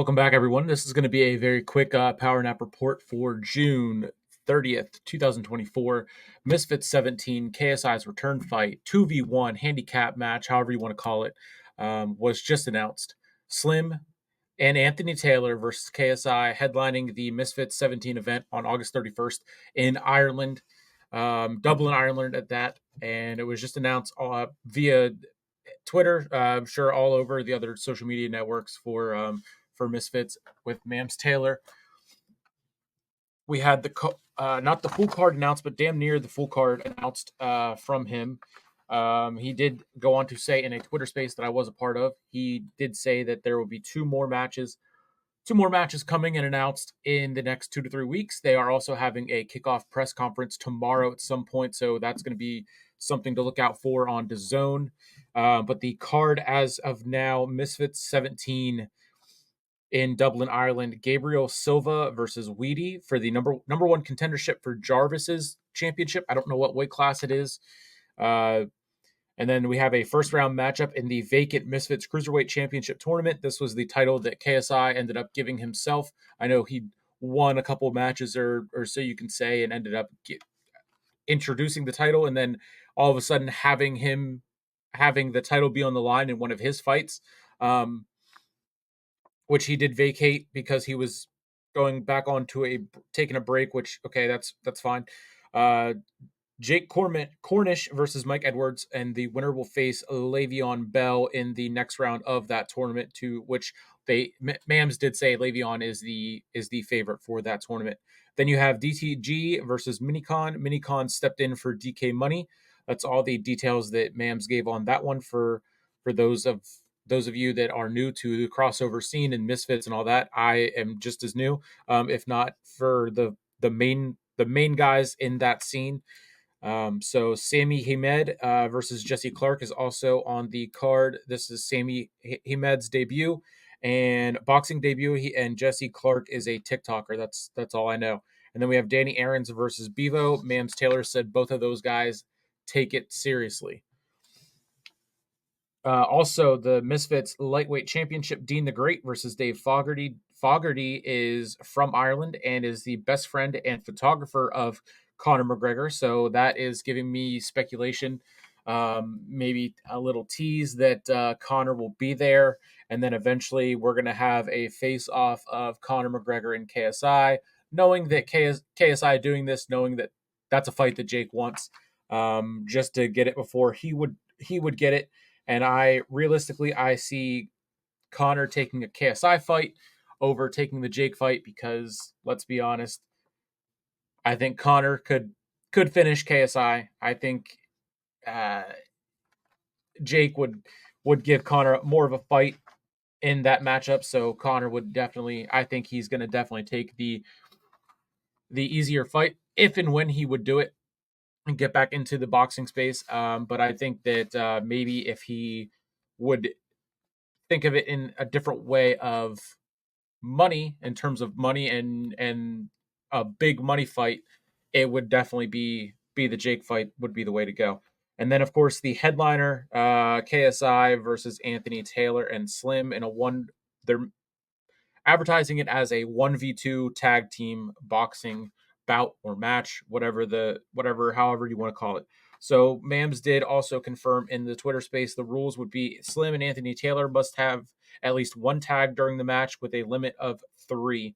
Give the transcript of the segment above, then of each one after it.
Welcome back, everyone. This is going to be a very quick Power Nap report for June 30th, 2024. Misfits 17, KSI's return fight, 2v1 handicap match, however you want to call it, was just announced. Slim and Anthony Taylor versus KSI headlining the Misfits 17 event on August 31st in Ireland, Dublin, Ireland at that. And it was just announced via Twitter, I'm sure all over the other social media networks for Misfits with Mams Taylor. We had not the full card announced, but damn near the full card announced from him. He did go on to say in a Twitter space that I was a part of. He did say that there will be two more matches coming and announced in the next 2 to 3 weeks. They are also having a kickoff press conference tomorrow at some point, so that's going to be something to look out for on DAZN. But the card as of now, Misfits 17 in Dublin, Ireland, Gabriel Silva versus Weedy for the number one contendership for Jarvis's championship. I don't know what weight class it is. And then we have a first round matchup in the vacant Misfits Cruiserweight Championship tournament. This was the title that KSI ended up giving himself. I know he won a couple of matches, or so you can say, and ended up introducing the title, and then all of a sudden having the title be on the line in one of his fights, which he did vacate because he was going back on to taking a break. Which okay, that's fine. Jake Cornish versus Mike Edwards, and the winner will face Le'Veon Bell in the next round of that tournament. To which Mams did say Le'Veon is the favorite for that tournament. Then you have DTG versus Minicon. Minicon stepped in for DK Money. That's all the details that Mams gave on that one for those of you that are new to the crossover scene and Misfits and all that. I am just as new, if not for the main guys in that scene. So Sami Hamed versus Jesse Clark is also on the card. This is Sami Hamed's debut and boxing debut. And Jesse Clark is a TikToker. That's all I know. And then we have Danny Aarons versus Bevo. Mams Taylor said both of those guys take it seriously. Also, the Misfits Lightweight Championship, Dean the Great versus Dave Fogarty. Fogarty is from Ireland and is the best friend and photographer of Conor McGregor. So that is giving me speculation, maybe a little tease that Conor will be there. And then eventually we're going to have a face-off of Conor McGregor and KSI, knowing that KSI doing this, knowing that that's a fight that Jake wants, just to get it before he would get it. And I see Conor taking a KSI fight over taking the Jake fight because, let's be honest, I think Conor could finish KSI. I think Jake would give Conor more of a fight in that matchup. So Conor would definitely, I think he's going to definitely take the easier fight if and when he would do it and get back into the boxing space. But I think that maybe if he would think of it in a different way of money, in terms of money and a big money fight, it would definitely be the Jake fight would be the way to go. And then of course the headliner, KSI versus Anthony Taylor and Slim in a one. They're advertising it as a 1v2 tag team boxing bout or match, however you want to call it. So Mams did also confirm in the Twitter space the rules would be Slim and Anthony Taylor must have at least one tag during the match with a limit of 3.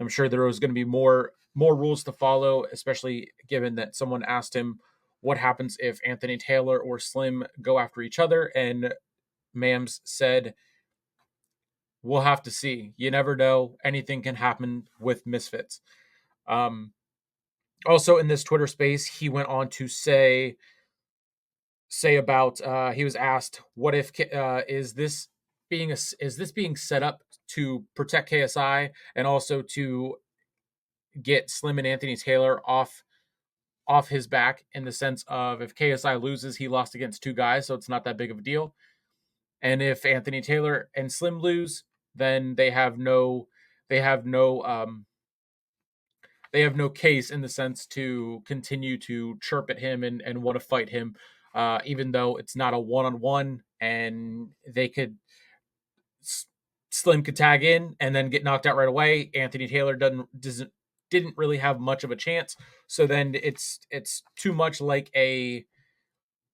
I'm sure there was going to be more rules to follow, especially given that someone asked him what happens if Anthony Taylor or Slim go after each other, and Mams said, we'll have to see. You never know. Anything can happen with Misfits. Also in this Twitter space, he went on to say about he was asked, "What if is this being set up to protect KSI and also to get Slim and Anthony Taylor off his back, in the sense of if KSI loses, he lost against two guys, so it's not that big of a deal. And if Anthony Taylor and Slim lose, then they have no case, in the sense to continue to chirp at him and want to fight him, even though it's not a one-on-one, and they could Slim could tag in and then get knocked out right away. Anthony Taylor didn't really have much of a chance. So then it's too much like a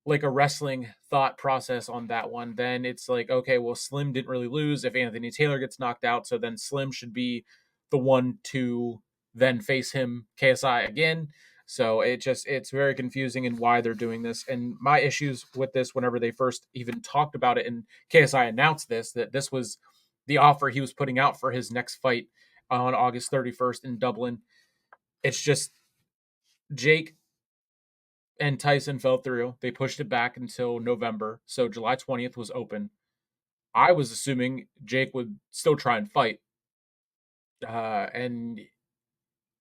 wrestling thought process on that one. Then it's like, okay, well, Slim didn't really lose if Anthony Taylor gets knocked out. So then Slim should be the one to then face him, KSI, again. So it's very confusing in why they're doing this. And my issues with this, whenever they first even talked about it and KSI announced this, that this was the offer he was putting out for his next fight on August 31st in Dublin. It's just Jake and Tyson fell through. They pushed it back until November. So July 20th was open. I was assuming Jake would still try and fight. And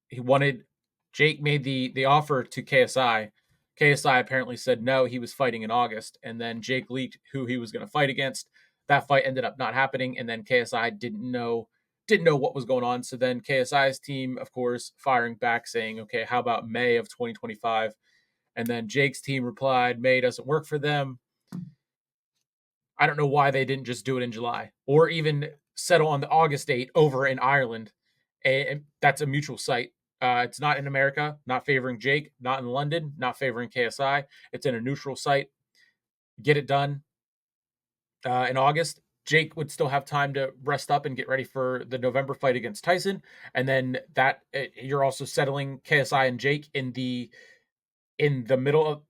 he wanted Jake made the offer to KSI. KSI apparently said no, he was fighting in August, and then Jake leaked who he was going to fight against. That fight ended up not happening, and then KSI didn't know what was going on. So then KSI's team, of course, firing back saying, "Okay, how about May of 2025?" And then Jake's team replied, "May doesn't work for them." I don't know why they didn't just do it in July or even settle on the August date over in Ireland. And that's a mutual site. It's not in America, not favoring Jake, not in London, not favoring KSI. It's in a neutral site. Get it done in August. Jake would still have time to rest up and get ready for the November fight against Tyson. And then you're also settling KSI and Jake in the middle of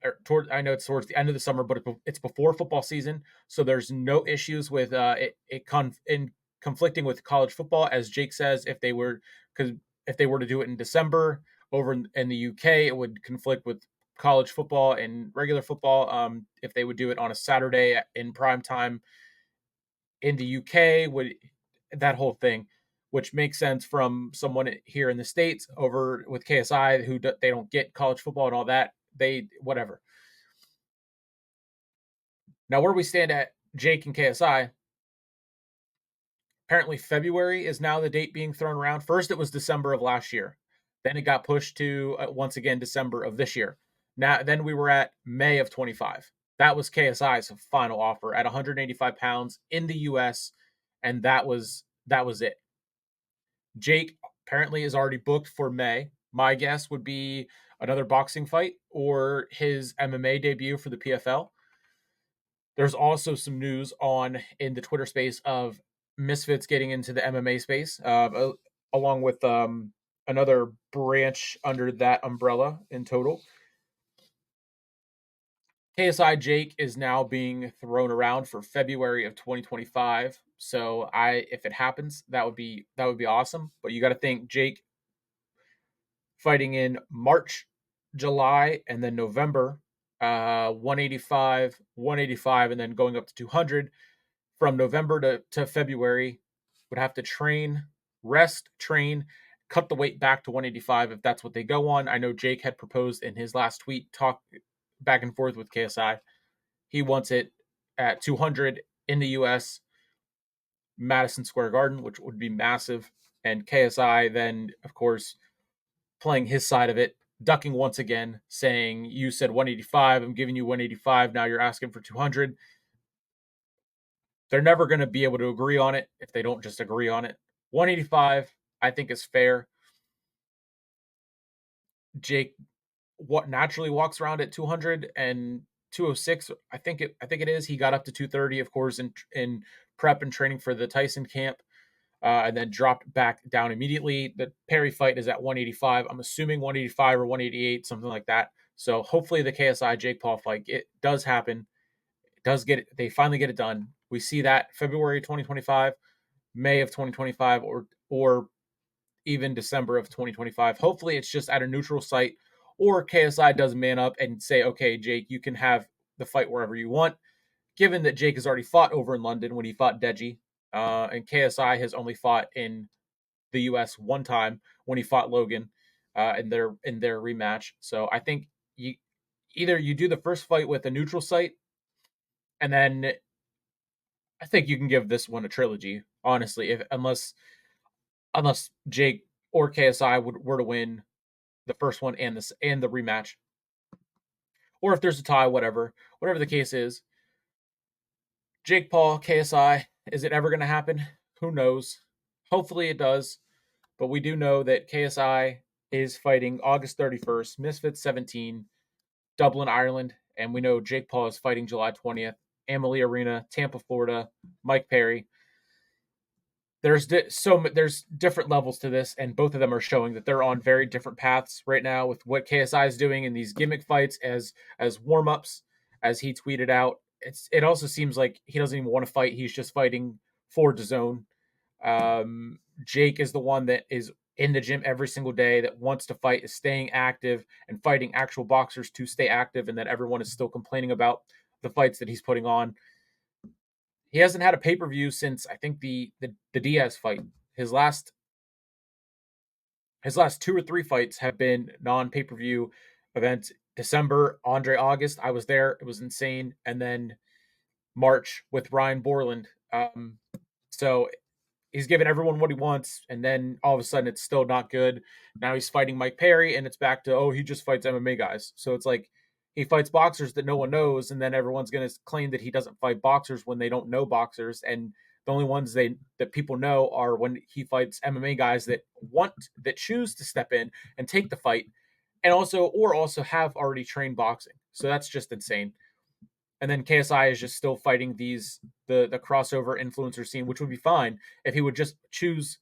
I know it's towards the end of the summer, but it's before football season, so there's no issues with in conflicting with college football, as Jake says. Because if they were to do it in December over in the UK, it would conflict with college football and regular football. If they would do it on a Saturday in prime time in the UK, would that whole thing, which makes sense from someone here in the States over with KSI who they don't get college football and all that. They whatever. Now where we stand at Jake and KSI, apparently February is now the date being thrown around. First it was December of last year. Then it got pushed to once again December of this year. Now then we were at May of 25. That was KSI's final offer at 185 pounds in the US, and that was it. Jake apparently is already booked for May. My guess would be another boxing fight or his MMA debut for the PFL. There's also some news on in the Twitter space of Misfits getting into the MMA space, along with another branch under that umbrella in total. KSI Jake is now being thrown around for February of 2025. So if it happens, that would be awesome. But you got to think Jake fighting in March, July, and then November, 185, 185, and then going up to 200 from November to February. Would have to train, rest, train, cut the weight back to 185 if that's what they go on. I know Jake had proposed in his last tweet, talk back and forth with KSI. He wants it at 200 in the US, Madison Square Garden, which would be massive. And KSI then, of course, playing his side of it, ducking once again, saying, "You said 185, I'm giving you 185, now you're asking for 200." They're never going to be able to agree on it if they don't just agree on it. 185, I think, is fair. Jake what naturally walks around at 200 and 206. I think it is. He got up to 230, of course, in prep and training for the Tyson camp, and then dropped back down immediately. The Perry fight is at 185. I'm assuming 185 or 188, something like that. So hopefully the KSI Jake Paul fight it does happen. It does get it. They finally get it done. We see that February 2025, May of 2025, or even December of 2025. Hopefully it's just at a neutral site, or KSI does man up and say, "Okay, Jake, you can have the fight wherever you want." Given that Jake has already fought over in London when he fought Deji, and KSI has only fought in the US one time when he fought Logan in their rematch. So I think you either you do the first fight with a neutral site, and then I think you can give this one a trilogy. Honestly, if unless Jake or KSI were to win the first one and the rematch, or if there's a tie, whatever the case is, Jake Paul KSI, is it ever going to happen? Who knows? Hopefully it does. But we do know that KSI is fighting August 31st, Misfits 17, Dublin, Ireland. And we know Jake Paul is fighting July 20th, Amalie Arena, Tampa, Florida, Mike Perry. There's different levels to this, and both of them are showing that they're on very different paths right now with what KSI is doing in these gimmick fights as warm ups, as he tweeted out. It also seems like he doesn't even want to fight. He's just fighting for DAZN. Jake is the one that is in the gym every single day, that wants to fight, is staying active and fighting actual boxers to stay active, and that everyone is still complaining about the fights that he's putting on. He hasn't had a pay per view since I think the Diaz fight. His last his last two or three fights have been non pay per view events. December, Andre August, I was there. It was insane. And then March with Ryan Borland. So he's given everyone what he wants, and then all of a sudden it's still not good. Now he's fighting Mike Perry, and it's back to, oh, he just fights MMA guys. So it's like he fights boxers that no one knows, and then everyone's going to claim that he doesn't fight boxers when they don't know boxers. And the only ones that people know are when he fights MMA guys that choose to step in and take the fight, and also have already trained boxing. So that's just insane. And then KSI is just still fighting the crossover influencer scene, which would be fine if he would just choose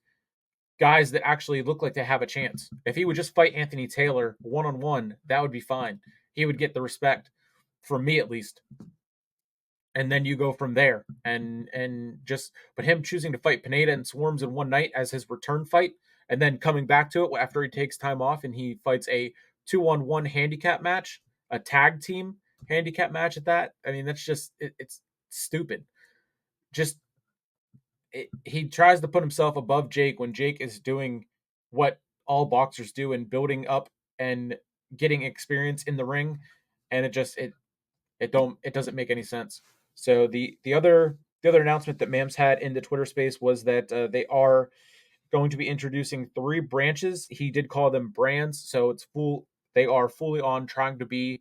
guys that actually look like they have a chance. If he would just fight Anthony Taylor one on one, that would be fine. He would get the respect from me at least. And then you go from there. But him choosing to fight Pineda and Swarms in one night as his return fight, and then coming back to it after he takes time off and he fights a 2-on-1 handicap match, a tag team handicap match at that. I mean, that's just it's stupid. Just he tries to put himself above Jake when Jake is doing what all boxers do and building up and getting experience in the ring, and it doesn't make any sense. So the other announcement that Mams had in the Twitter space was that they are going to be introducing 3 branches. He did call them brands, so it's full. They are fully on trying to be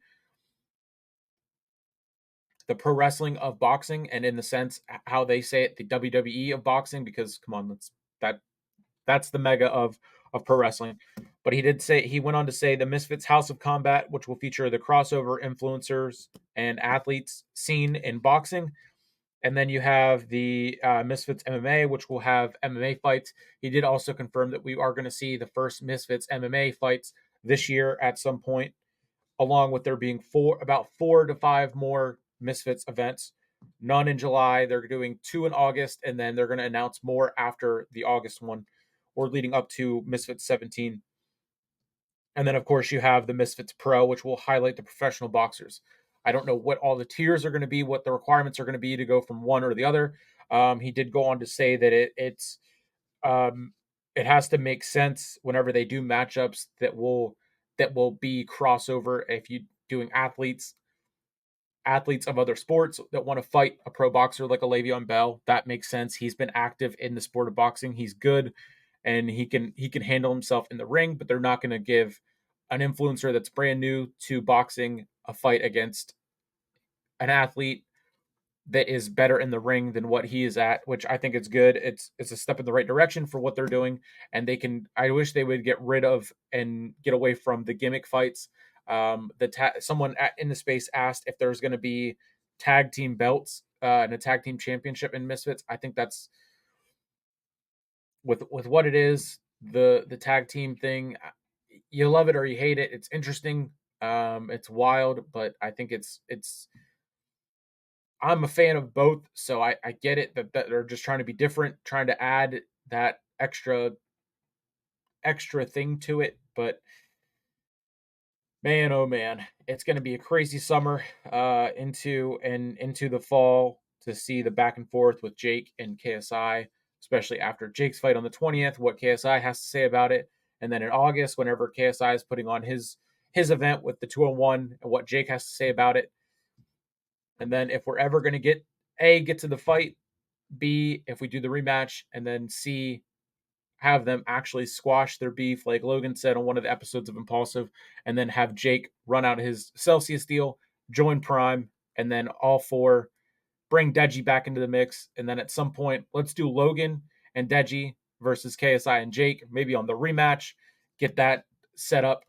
the pro wrestling of boxing, and in the sense how they say it, the WWE of boxing. Because come on, that's the mega of pro wrestling. But he went on to say the Misfits House of Combat, which will feature the crossover influencers and athletes seen in boxing. And then you have the Misfits MMA, which will have MMA fights. He did also confirm that we are going to see the first Misfits MMA fights this year at some point, along with there being about 4 to 5 more Misfits events. None in July. They're doing 2 in August, and then they're going to announce more after the August one, or leading up to Misfits 17. And then, of course, you have the Misfits Pro, which will highlight the professional boxers. I don't know what all the tiers are going to be, what the requirements are going to be to go from one or the other. He did go on to say that it has to make sense whenever they do matchups that will be crossover. If you doing athletes of other sports that want to fight a pro boxer like a Le'Veon Bell, that makes sense. He's been active in the sport of boxing. He's good, and he can handle himself in the ring. But they're not going to give an influencer that's brand new to boxing a fight against an athlete that is better in the ring than what he is at, which I think is good. It's a step in the right direction for what they're doing, and they can. I wish they would get rid of and get away from the gimmick fights. Someone in the space asked if there's going to be tag team belts and a tag team championship in Misfits. I think that's with what it is, the tag team thing. You love it or you hate it. It's interesting. It's wild, but I think it's I'm a fan of both, so I get it that they're just trying to be different, trying to add that extra thing to it. But man, oh man, it's going to be a crazy summer into the fall to see the back and forth with Jake and KSI, especially after Jake's fight on the 20th, what KSI has to say about it, and then in August, whenever KSI is putting on his event with the 2-on-1, and what Jake has to say about it. And then if we're ever going to get to the fight, B, if we do the rematch, and then C, have them actually squash their beef, like Logan said on one of the episodes of Impulsive, and then have Jake run out his Celsius deal, join Prime, and then all 4 bring Deji back into the mix. And then at some point, let's do Logan and Deji versus KSI and Jake, maybe on the rematch, get that set up.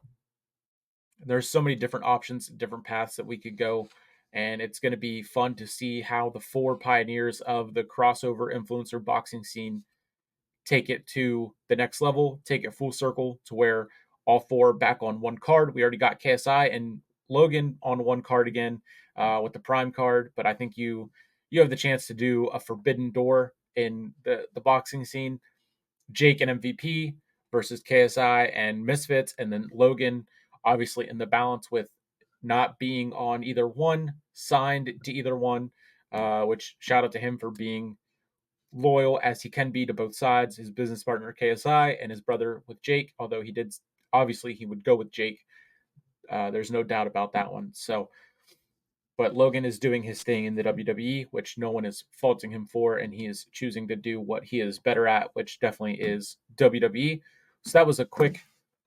There's so many different options, different paths that we could go. And it's going to be fun to see how the four pioneers of the crossover influencer boxing scene take it to the next level, take it full circle to where all four are back on one card. We already got KSI and Logan on one card again with the Prime card, but I think you have the chance to do a Forbidden Door in the boxing scene. Jake and MVP versus KSI and Misfits, and then Logan obviously in the balance with not being on either one, signed to either one, which shout out to him for being loyal as he can be to both sides, his business partner KSI and his brother with Jake, although he did obviously he would go with Jake. There's no doubt about that one. So, but Logan is doing his thing in the WWE, which no one is faulting him for, and he is choosing to do what he is better at, which definitely is WWE. So that was a quick,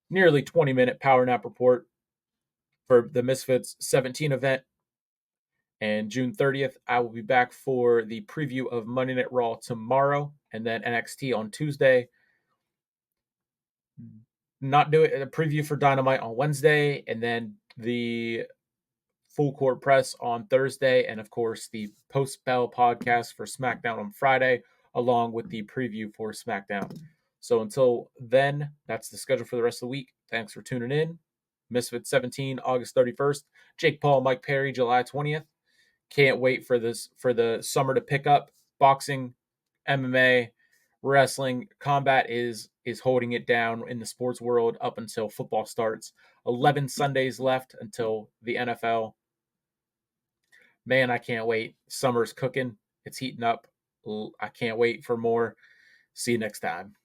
nearly 20-minute power nap report for the Misfits 17 event. And June 30th, I will be back for the preview of Monday Night Raw tomorrow, and then NXT on Tuesday. Not doing a preview for Dynamite on Wednesday, and then the full court press on Thursday, and of course the post bell podcast for SmackDown on Friday, along with the preview for SmackDown. So until then, that's the schedule for the rest of the week. Thanks for tuning in. Misfit 17, August 31st. Jake Paul, Mike Perry, July 20th. Can't wait for the summer to pick up. Boxing, MMA, wrestling, combat is holding it down in the sports world up until football starts. 11 Sundays left until the NFL. Man, I can't wait. Summer's cooking. It's heating up. I can't wait for more. See you next time.